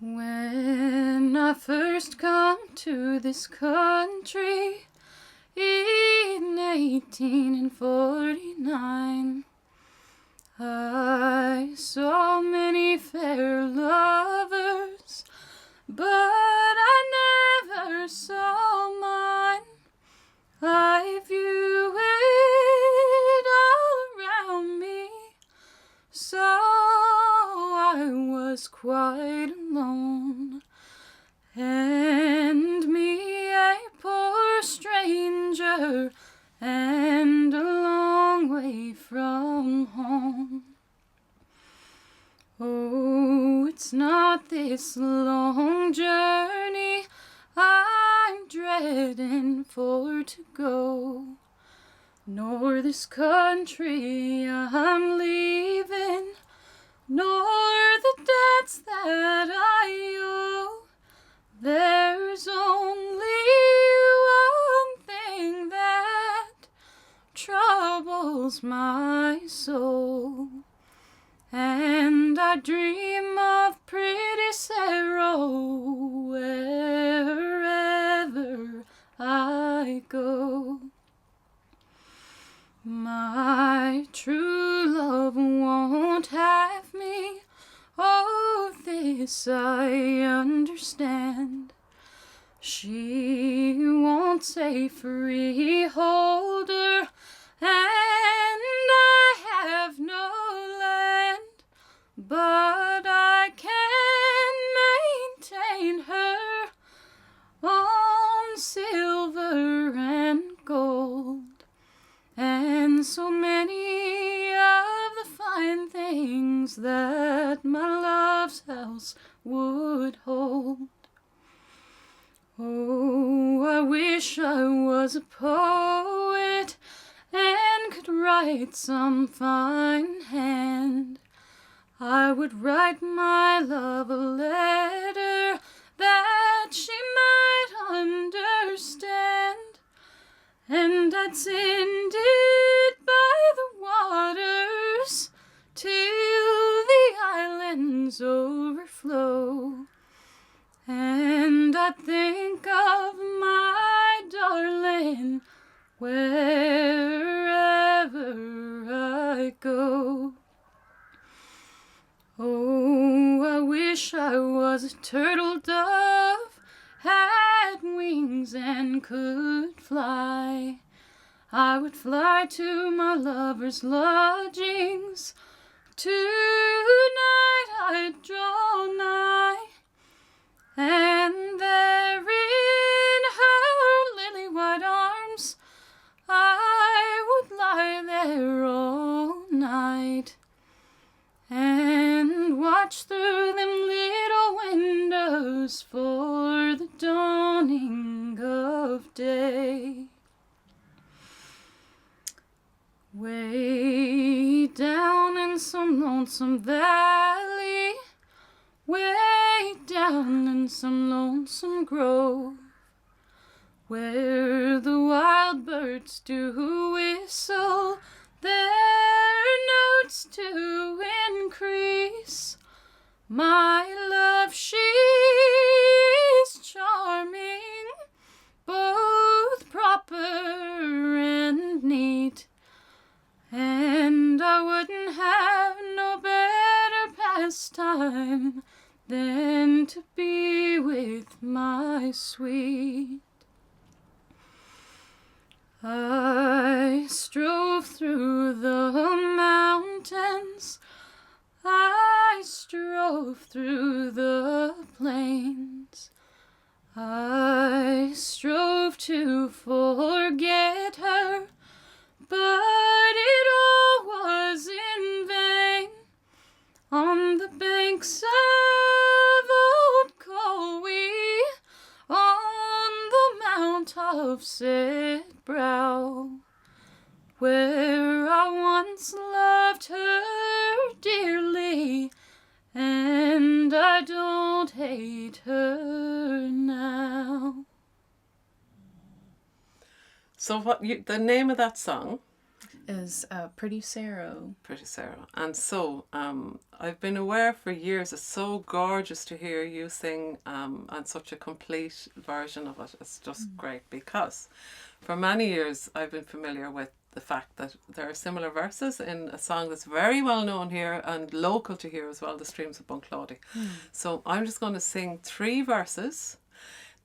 When I first come to this country in 1849, I saw many fair lovers, but I never saw mine. I view it all around me, so I was quite alone, and me a poor stranger, and a long way from home. Oh, it's not this long journey I'm dreading for to go, nor this country I'm leaving, nor the debts that I owe. There's only one thing that troubles my soul, and I dream of Pretty Saro wherever I go. My true love won't have me, oh, this I understand. She won't say freeholder, and I have no land, but I can maintain her on silver and gold, and so many of the fine things that my love's house would hold. Oh, I wish I was a poet and could write some fine hand. I would write my love a letter that she might understand, and I'd send it by the waters till the islands overflow, and I'd think of my darling wherever I go. Oh, I wish I was a turtle dove, had wings and could fly. I would fly to my lover's lodgings, tonight I'd draw nigh, and there in her lily white arms I would lie there all night, and watch through them little windows for the dawning of day. Way down in some lonesome valley, way down in some lonesome grove, where the wild birds do whistle their notes to increase, my love, she's charming, both proper and neat, and I wouldn't have no better pastime than to be with my sweet. I strove through the mountains, I strove through the plains, I strove to forget her, but it all was in vain. On the banks of old Colwee, on the mount of set brow, where I once loved her dearly, and I don't hate her now. So the name of that song? is Pretty Saro. Pretty Saro. And so I've been aware for years, it's so gorgeous to hear you sing and such a complete version of it. It's just great, because for many years I've been familiar with the fact that there are similar verses in a song that's very well known here and local to here as well, the Streams of Bunclody. So I'm just going to sing 3 verses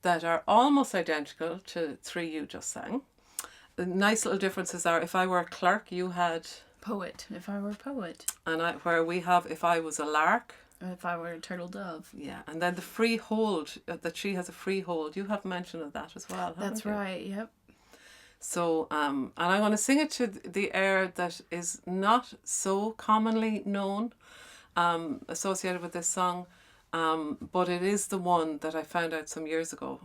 that are almost identical to 3 you just sang. The nice little differences are, if I were a clerk, you had Poet, if I were a poet. And where we have, if I was a lark. If I were a turtle dove. Yeah, and then the freehold, that she has a freehold. You have mention of that as well, haven't That's you? right, yep. So, and I'm going to sing it to the air that is not so commonly known, associated with this song, but it is the one that I found out some years ago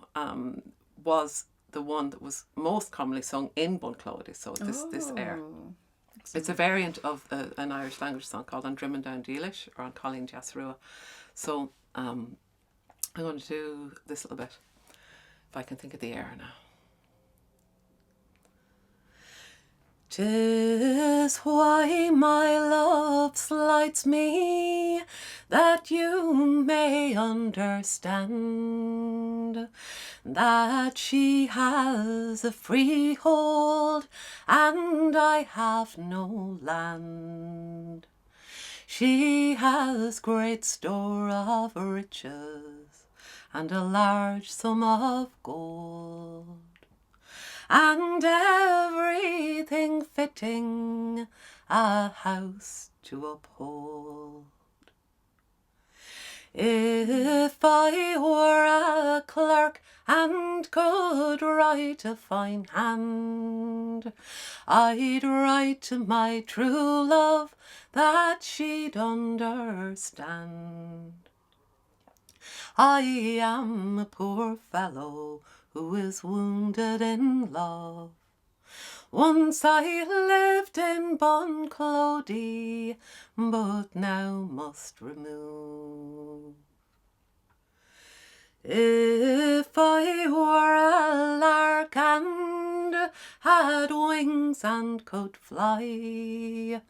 was the one that was most commonly sung in Bunclody. So this air. It's a variant of an Irish language song called An Drimmen Down Dealish, or An Colleen Jasrua. So I'm going to do this little bit, if I can think of the air now. 'Tis why my love slights me, that you may understand that she has a freehold and I have no land. She has great store of riches and a large sum of gold, and everything fitting a house to uphold. If I were a clerk and could write a fine hand, I'd write to my true love that she'd understand. I am a poor fellow who is wounded in love. Once I lived in Bunclody, but now must remove. If I were a lark and had wings and could fly,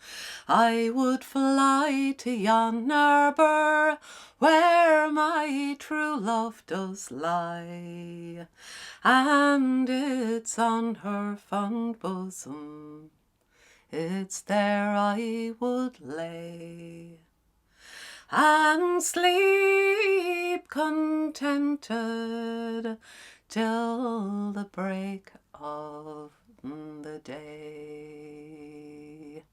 I would fly to yon arbour where my true love does lie, and it's on her fond bosom, it's there I would lay, and sleep contented till the break of the day.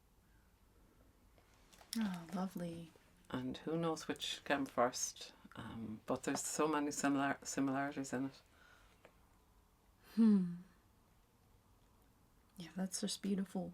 Oh, lovely. And who knows which came first, but there's so many similarities in it. Yeah, that's just beautiful.